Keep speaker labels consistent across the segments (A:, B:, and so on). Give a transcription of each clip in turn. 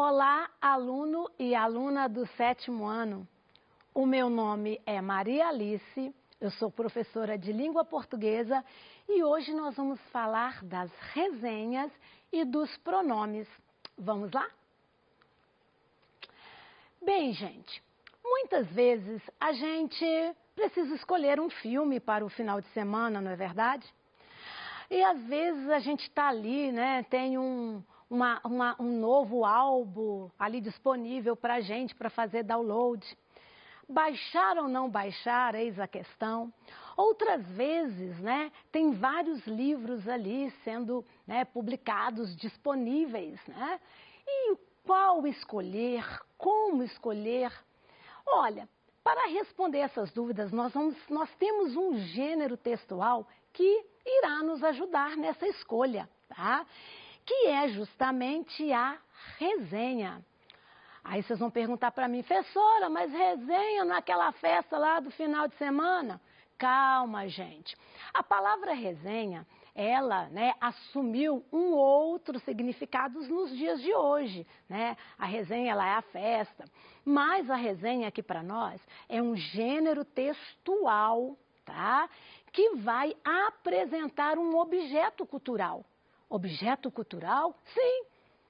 A: Olá, aluno e aluna do 7º ano. O meu nome é Maria Alice, eu sou professora de língua portuguesa e hoje nós vamos falar das resenhas e dos pronomes. Vamos lá? Bem, gente, muitas vezes a gente precisa escolher um filme para o final de semana, não é verdade? E às vezes a gente está ali, né, tem um novo álbum ali disponível para a gente, para fazer download. Baixar ou não baixar, eis a questão. Outras vezes, né, tem vários livros ali sendo, né, publicados, disponíveis, né? E qual escolher, como escolher? Olha, para responder essas dúvidas, nós temos um gênero textual que irá nos ajudar nessa escolha, tá? Que é justamente a resenha. Aí vocês vão perguntar para mim, professora, mas resenha naquela festa lá do final de semana? Calma, gente. A palavra resenha, ela, né, assumiu um outro significado nos dias de hoje, né? A resenha, ela é a festa, mas a resenha aqui para nós é um gênero textual, tá? Que vai apresentar um objeto cultural. Objeto cultural? Sim,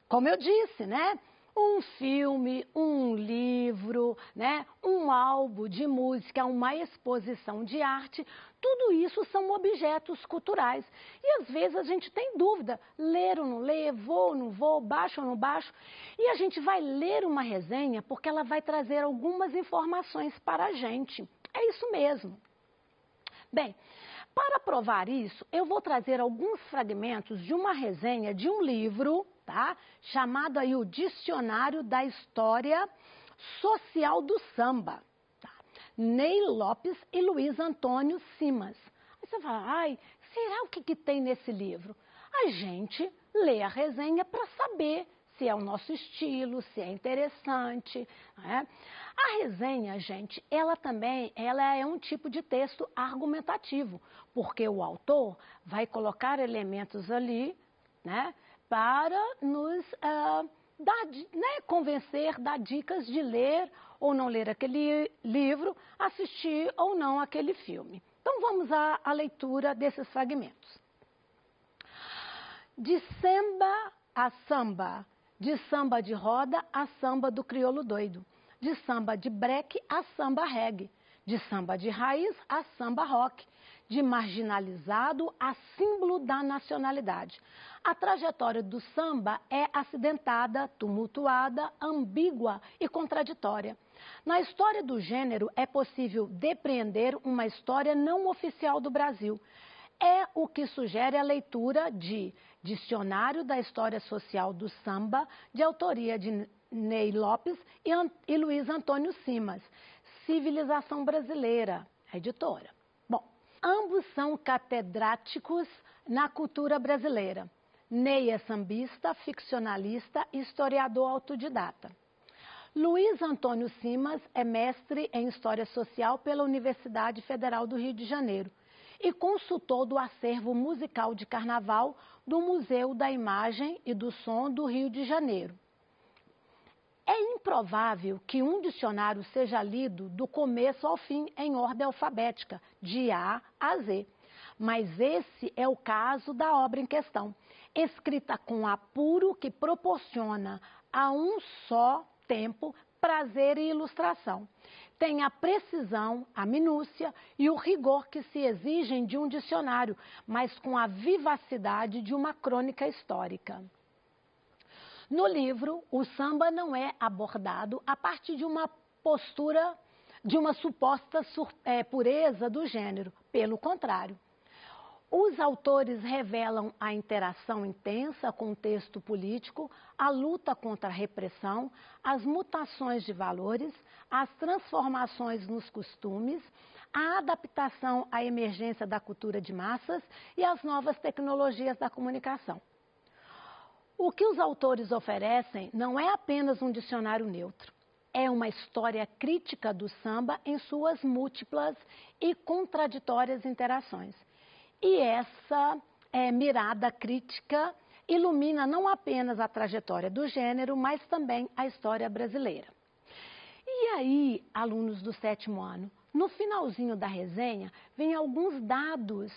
A: como eu disse, né? Um filme, um livro, né? Um álbum de música, uma exposição de arte, tudo isso são objetos culturais. E às vezes a gente tem dúvida, ler ou não ler, vou ou não vou, baixo ou não baixo. E a gente vai ler uma resenha porque ela vai trazer algumas informações para a gente. É isso mesmo. Bem, para provar isso, eu vou trazer alguns fragmentos de uma resenha de um livro, tá? Chamado aí o Dicionário da História Social do Samba, tá? Ney Lopes e Luiz Antônio Simas. Aí você fala, ai, será o que tem nesse livro? A gente lê a resenha para saber se é o nosso estilo, se é interessante, né? A resenha, gente, ela é um tipo de texto argumentativo, porque o autor vai colocar elementos ali, né, para nos convencer, dar dicas de ler ou não ler aquele livro, assistir ou não aquele filme. Então vamos à leitura desses fragmentos. De samba a samba, de samba de roda a samba do crioulo doido, de samba de breque a samba reggae, de samba de raiz a samba rock, de marginalizado a símbolo da nacionalidade. A trajetória do samba é acidentada, tumultuada, ambígua e contraditória. Na história do gênero é possível depreender uma história não oficial do Brasil. É o que sugere a leitura de Dicionário da História Social do Samba, de autoria de Ney Lopes e Luiz Antônio Simas, Civilização Brasileira, editora. Bom, ambos são catedráticos na cultura brasileira. Ney é sambista, ficcionalista e historiador autodidata. Luiz Antônio Simas é mestre em História Social pela Universidade Federal do Rio de Janeiro e consultor do acervo musical de carnaval do Museu da Imagem e do Som do Rio de Janeiro. É improvável que um dicionário seja lido do começo ao fim em ordem alfabética, de A a Z. Mas esse é o caso da obra em questão, escrita com apuro que proporciona a um só tempo prazer e ilustração. Tem a precisão, a minúcia e o rigor que se exigem de um dicionário, mas com a vivacidade de uma crônica histórica. No livro, o samba não é abordado a partir de uma postura, de uma suposta pureza do gênero. Pelo contrário, os autores revelam a interação intensa com o texto político, a luta contra a repressão, as mutações de valores, as transformações nos costumes, a adaptação à emergência da cultura de massas e as novas tecnologias da comunicação. O que os autores oferecem não é apenas um dicionário neutro. É uma história crítica do samba em suas múltiplas e contraditórias interações. E essa mirada crítica ilumina não apenas a trajetória do gênero, mas também a história brasileira. E aí, alunos do 7º ano, no finalzinho da resenha, vem alguns dados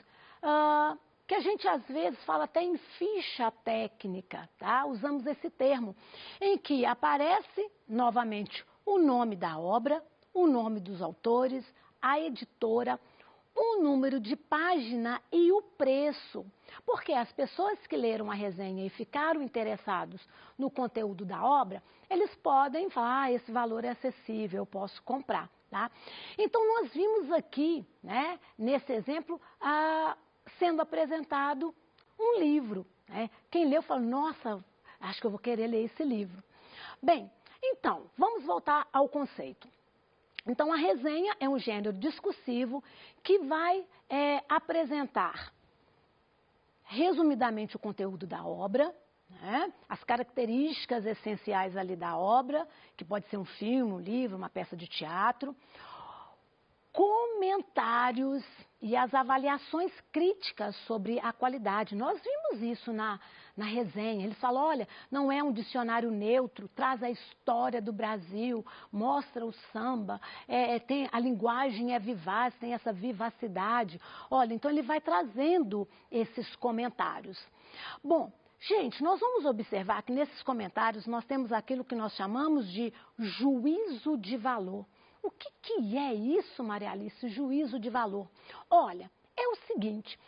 A: que a gente às vezes fala até em ficha técnica, tá? Usamos esse termo, em que aparece novamente o nome da obra, o nome dos autores, a editora, o número de página e o preço. Porque as pessoas que leram a resenha e ficaram interessados no conteúdo da obra, eles podem falar, esse valor é acessível, eu posso comprar, tá? Então, nós vimos aqui, né, nesse exemplo, sendo apresentado um livro, né? Quem leu falou, nossa, acho que eu vou querer ler esse livro. Bem, então, vamos voltar ao conceito. Então, a resenha é um gênero discursivo que vai apresentar, resumidamente, o conteúdo da obra, né? As características essenciais ali da obra, que pode ser um filme, um livro, uma peça de teatro, comentários e as avaliações críticas sobre a qualidade. Nós vimos isso na resenha. Eles falam, olha, não é um dicionário neutro, traz a história do Brasil, mostra o samba, a linguagem é vivaz, tem essa vivacidade. Olha, então ele vai trazendo esses comentários. Bom, gente, nós vamos observar que nesses comentários nós temos aquilo que nós chamamos de juízo de valor. O que é isso, Maria Alice, juízo de valor? Olha, é o seguinte,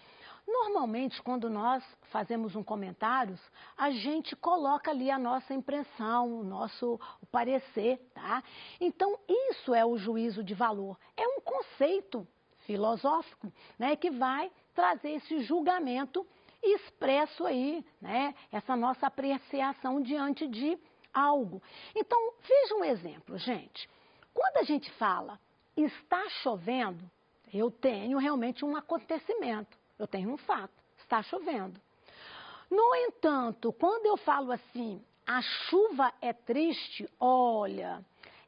A: normalmente quando nós fazemos um comentário, a gente coloca ali a nossa impressão, o nosso parecer, tá? Então, isso é o juízo de valor. É um conceito filosófico, né, que vai trazer esse julgamento expresso aí, né, essa nossa apreciação diante de algo. Então, veja um exemplo, gente. Quando a gente fala está chovendo, eu tenho realmente um acontecimento, eu tenho um fato, está chovendo. No entanto, quando eu falo assim, a chuva é triste, olha,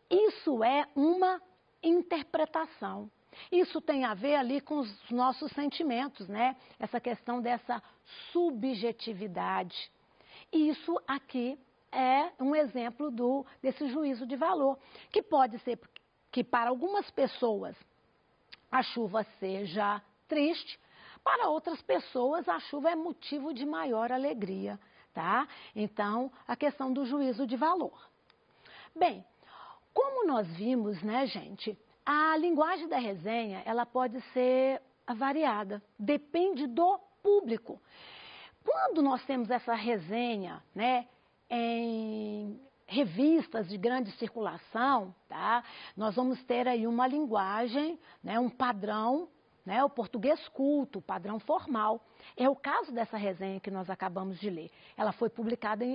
A: isso é uma interpretação. Isso tem a ver ali com os nossos sentimentos, né? Essa questão dessa subjetividade. Isso aqui é um exemplo desse juízo de valor, que pode ser que para algumas pessoas a chuva seja triste, para outras pessoas a chuva é motivo de maior alegria, tá? Então, a questão do juízo de valor. Bem, como nós vimos, né, gente, a linguagem da resenha, ela pode ser variada, depende do público. Quando nós temos essa resenha, né, em revistas de grande circulação, tá? Nós vamos ter aí uma linguagem, né, um padrão, né, o português culto, o padrão formal. É o caso dessa resenha que nós acabamos de ler. Ela foi publicada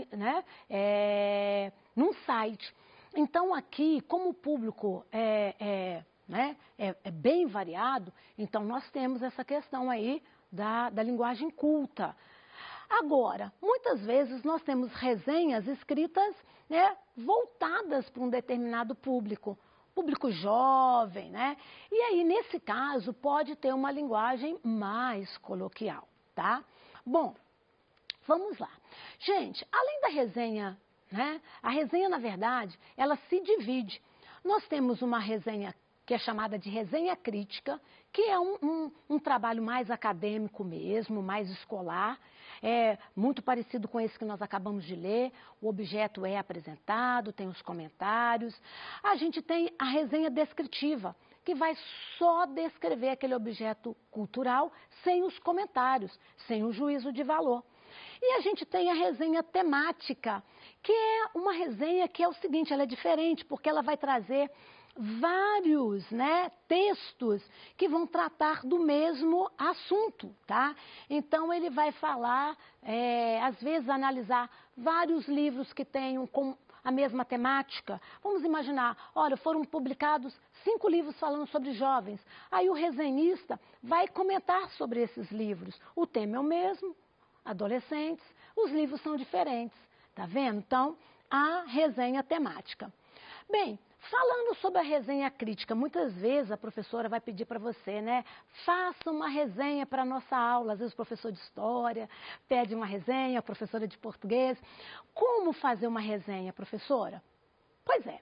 A: num site. Então, aqui, como o público é bem variado, então nós temos essa questão aí da linguagem culta. Agora, muitas vezes nós temos resenhas escritas, né, voltadas para um determinado público jovem, né? E aí, nesse caso, pode ter uma linguagem mais coloquial, tá? Bom, vamos lá. Gente, além da resenha, né, a resenha, na verdade, ela se divide. Nós temos uma resenha que é chamada de resenha crítica, que é um trabalho mais acadêmico mesmo, mais escolar, muito parecido com esse que nós acabamos de ler. O objeto é apresentado, tem os comentários. A gente tem a resenha descritiva, que vai só descrever aquele objeto cultural sem os comentários, sem o juízo de valor. E a gente tem a resenha temática, que é uma resenha que é o seguinte, ela é diferente, porque ela vai trazer vários, né, textos que vão tratar do mesmo assunto, tá? Então, ele vai falar, às vezes, analisar vários livros que tenham com a mesma temática. Vamos imaginar, olha, foram publicados 5 livros falando sobre jovens. Aí o resenhista vai comentar sobre esses livros. O tema é o mesmo, adolescentes, os livros são diferentes, tá vendo? Então, a resenha temática. Bem, Falando sobre a resenha crítica, muitas vezes a professora vai pedir para você, né? Faça uma resenha para a nossa aula. Às vezes o professor de história pede uma resenha, a professora de português. Como fazer uma resenha, professora? Pois é.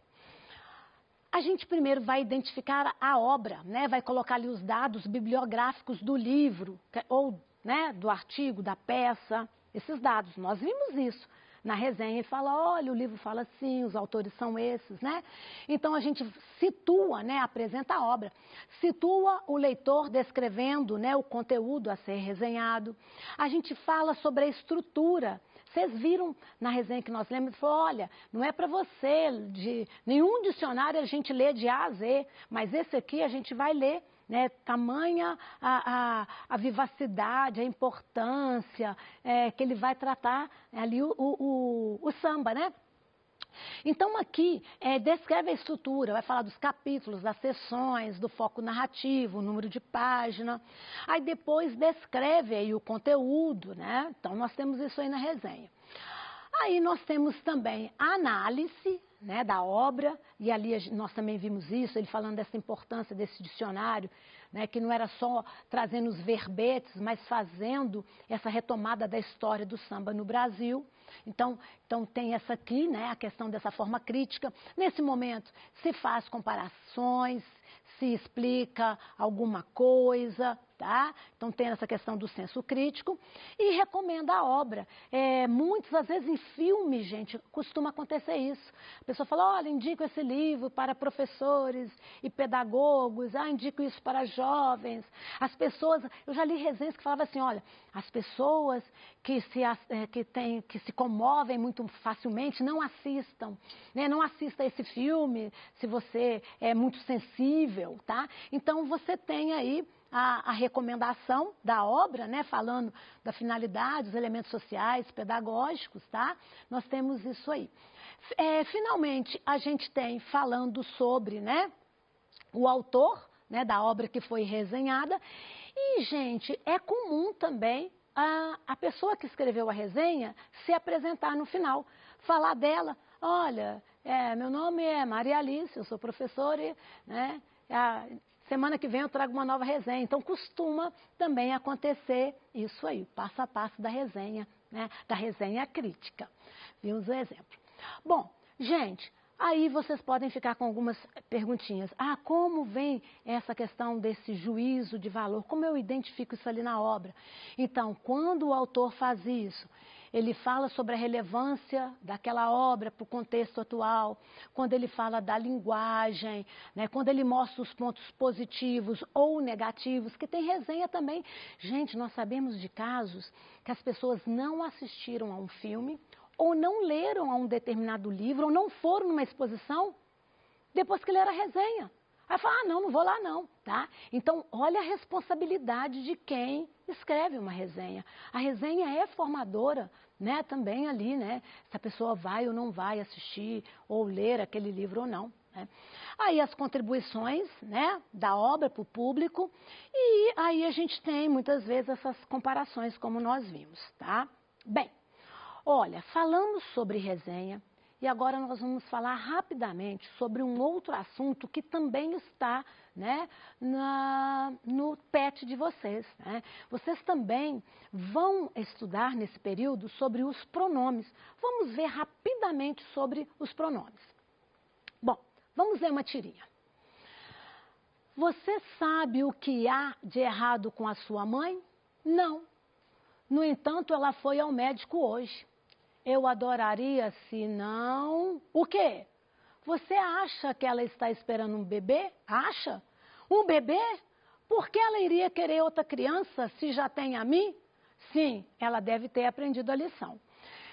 A: A gente primeiro vai identificar a obra, né? Vai colocar ali os dados bibliográficos do livro, ou né, do artigo, da peça, esses dados. Nós vimos isso na resenha e fala, olha, o livro fala assim, os autores são esses, né? Então a gente situa, né, apresenta a obra, situa o leitor descrevendo, né, o conteúdo a ser resenhado. A gente fala sobre a estrutura. Vocês viram na resenha que nós lemos, falou, olha, não é para você, de nenhum dicionário a gente lê de A a Z, mas esse aqui a gente vai ler, né, tamanha a vivacidade, a importância que ele vai tratar ali o samba, né? Então aqui descreve a estrutura, vai falar dos capítulos, das seções, do foco narrativo, o número de página, aí depois descreve aí o conteúdo, né? Então nós temos isso aí na resenha. Aí nós temos também a análise, né, da obra, e ali nós também vimos isso, ele falando dessa importância desse dicionário, né, que não era só trazendo os verbetes, mas fazendo essa retomada da história do samba no Brasil. Então tem essa aqui, né, a questão dessa forma crítica. Nesse momento se faz comparações, se explica alguma coisa, tá? Então tem essa questão do senso crítico e recomenda a obra. Muitas, às vezes em filme, gente, costuma acontecer isso. A pessoa fala, olha, indico esse livro para professores e pedagogos, indico isso para jovens. As pessoas, eu já li resenhas que falavam assim, olha, as pessoas que se comovem muito facilmente, não assistam, né? Não assista esse filme se você é muito sensível, tá? Então você tem aí a recomendação da obra, né, falando da finalidade, os elementos sociais, pedagógicos, tá? Nós temos isso aí. Finalmente, a gente tem falando sobre, né, o autor, né, da obra que foi resenhada. E, gente, é comum também a pessoa que escreveu a resenha se apresentar no final, falar dela, olha, meu nome é Maria Alice, eu sou professora, né, semana que vem eu trago uma nova resenha. Então, costuma também acontecer isso aí, passo a passo da resenha, né? Da resenha crítica. Vimos o exemplo. Bom, gente, aí vocês podem ficar com algumas perguntinhas. Como vem essa questão desse juízo de valor? Como eu identifico isso ali na obra? Então, quando o autor faz isso, ele fala sobre a relevância daquela obra para o contexto atual, quando ele fala da linguagem, né, quando ele mostra os pontos positivos ou negativos, que tem resenha também. Gente, nós sabemos de casos que as pessoas não assistiram a um filme, ou não leram a um determinado livro, ou não foram numa exposição, depois que leram a resenha. Aí fala, não vou lá não, tá? Então, olha a responsabilidade de quem escreve uma resenha. A resenha é formadora, né, também ali, né, se a pessoa vai ou não vai assistir ou ler aquele livro ou não, né? Aí as contribuições, né, da obra para o público, e aí a gente tem muitas vezes essas comparações como nós vimos, tá? Bem, olha, falamos sobre resenha, e agora nós vamos falar rapidamente sobre um outro assunto que também está, né, no PET de vocês, né? Vocês também vão estudar nesse período sobre os pronomes. Vamos ver rapidamente sobre os pronomes. Bom, vamos ler uma tirinha. Você sabe o que há de errado com a sua mãe? Não. No entanto, ela foi ao médico hoje. Eu adoraria se não... O quê? Você acha que ela está esperando um bebê? Acha? Um bebê? Por que ela iria querer outra criança se já tem a mim? Sim, ela deve ter aprendido a lição.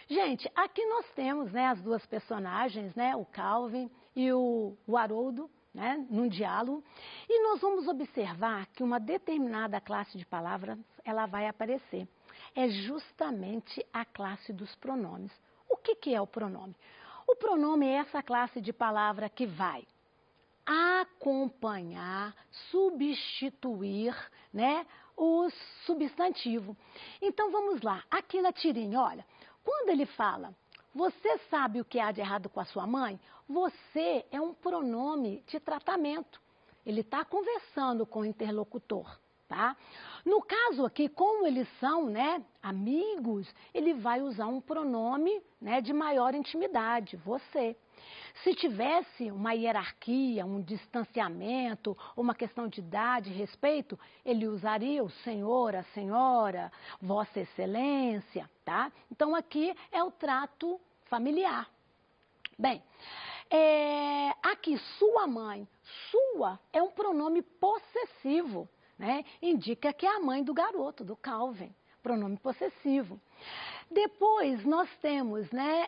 A: Gente, aqui nós temos, né, as duas personagens, né, o Calvin e o Haroldo, né, num diálogo, e nós vamos observar que uma determinada classe de palavras, ela vai aparecer. É justamente a classe dos pronomes. O que é o pronome? O pronome é essa classe de palavra que vai acompanhar, substituir, né, o substantivo. Então vamos lá, aqui na tirinha, olha, quando ele fala, Você sabe o que há de errado com a sua mãe? Você é um pronome de tratamento. Ele está conversando com o interlocutor, tá? No caso aqui, como eles são, né, amigos, ele vai usar um pronome, né, de maior intimidade, você. Se tivesse uma hierarquia, um distanciamento, uma questão de idade, respeito, ele usaria o senhor, a senhora, vossa excelência, tá? Então aqui é o trato familiar. Bem, aqui sua mãe, sua é um pronome possessivo, né? Indica que é a mãe do garoto, do Calvin, pronome possessivo. Depois nós temos, né,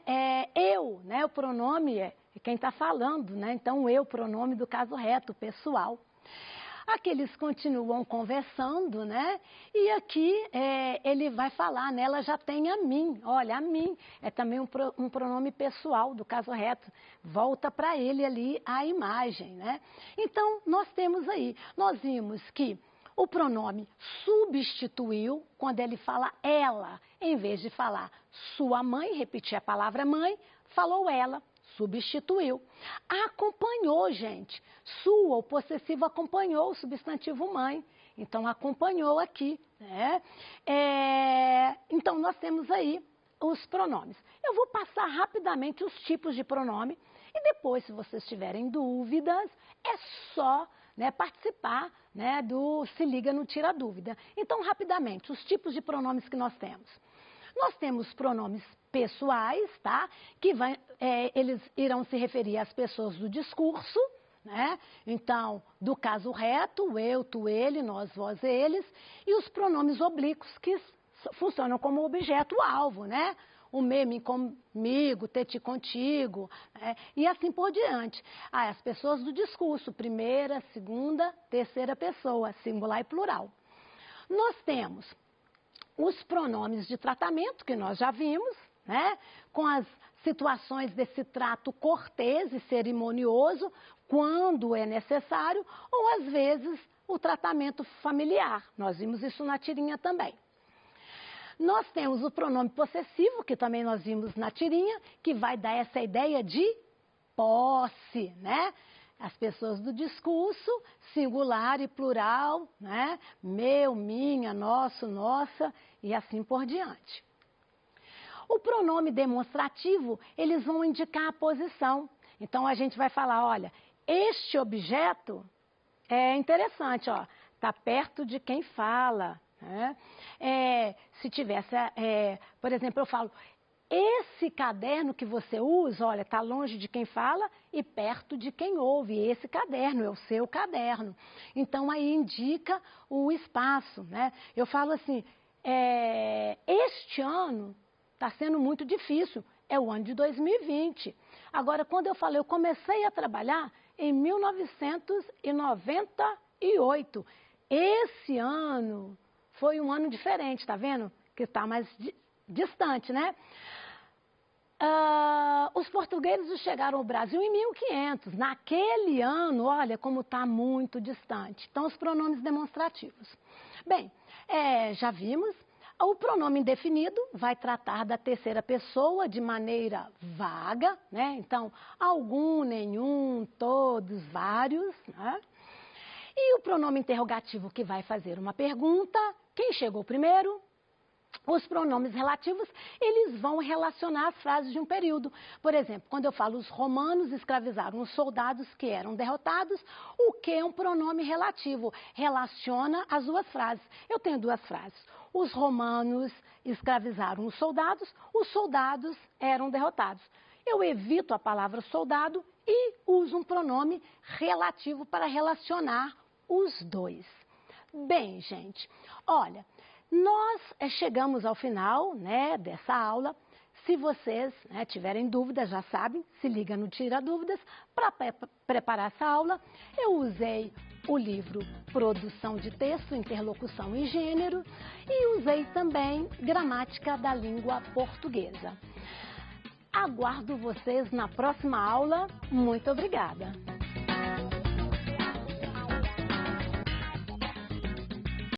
A: eu, né, o pronome é quem está falando, né? Então eu, pronome do caso reto, pessoal. Aqui eles continuam conversando, né? E aqui ele vai falar, né? Ela já tem a mim. Olha, a mim é também um pronome pessoal do caso reto. Volta para ele ali a imagem, né? Então, nós temos aí, nós vimos que o pronome substituiu quando ele fala ela. Em vez de falar sua mãe, repetir a palavra mãe, falou ela. Substituiu. Acompanhou, gente. Sua, o possessivo acompanhou o substantivo mãe. Então, acompanhou aqui, né? Então, nós temos aí os pronomes. Eu vou passar rapidamente os tipos de pronome e depois, se vocês tiverem dúvidas, é só, né, participar, né, do Se Liga no Tira Dúvida. Então, rapidamente, os tipos de pronomes que nós temos. Nós temos pronomes pessoais, tá? Que eles irão se referir às pessoas do discurso, né? Então, do caso reto, eu, tu, ele, nós, vós, eles. E os pronomes oblíquos, que funcionam como objeto-alvo, né? O me comigo, te contigo, né? E assim por diante. As pessoas do discurso, primeira, segunda, terceira pessoa, singular e plural. Nós temos os pronomes de tratamento, que nós já vimos, né? Com as situações desse trato cortês e cerimonioso, quando é necessário, ou às vezes o tratamento familiar. Nós vimos isso na tirinha também. Nós temos o pronome possessivo, que também nós vimos na tirinha, que vai dar essa ideia de posse, né? As pessoas do discurso, singular e plural, né? Meu, minha, nosso, nossa e assim por diante. O pronome demonstrativo, eles vão indicar a posição. Então, a gente vai falar, olha, este objeto é interessante, ó, está perto de quem fala, né? Se tivesse, por exemplo, eu falo, esse caderno que você usa, olha, está longe de quem fala e perto de quem ouve. Esse caderno é o seu caderno. Então, aí indica o espaço, né? Eu falo assim, este ano está sendo muito difícil, é o ano de 2020. Agora, quando eu falo, eu comecei a trabalhar em 1998. Esse ano foi um ano diferente, tá vendo? Que está mais distante, né? Os portugueses chegaram ao Brasil em 1500. Naquele ano, olha como está muito distante. Então, os pronomes demonstrativos. Bem, já vimos, o pronome indefinido vai tratar da terceira pessoa de maneira vaga, né? Então, algum, nenhum, todos, vários, né? E o pronome interrogativo que vai fazer uma pergunta, quem chegou primeiro? Os pronomes relativos, eles vão relacionar as frases de um período. Por exemplo, quando eu falo os romanos escravizaram os soldados que eram derrotados, o que é um pronome relativo? Relaciona as duas frases. Eu tenho duas frases. Os romanos escravizaram os soldados eram derrotados. Eu evito a palavra soldado e uso um pronome relativo para relacionar os dois. Bem, gente, olha, nós chegamos ao final, né, dessa aula. Se vocês, né, tiverem dúvidas, já sabem, se liga no Tira Dúvidas. Para preparar essa aula, eu usei o livro Produção de Texto, Interlocução e Gênero e usei também Gramática da Língua Portuguesa. Aguardo vocês na próxima aula. Muito obrigada!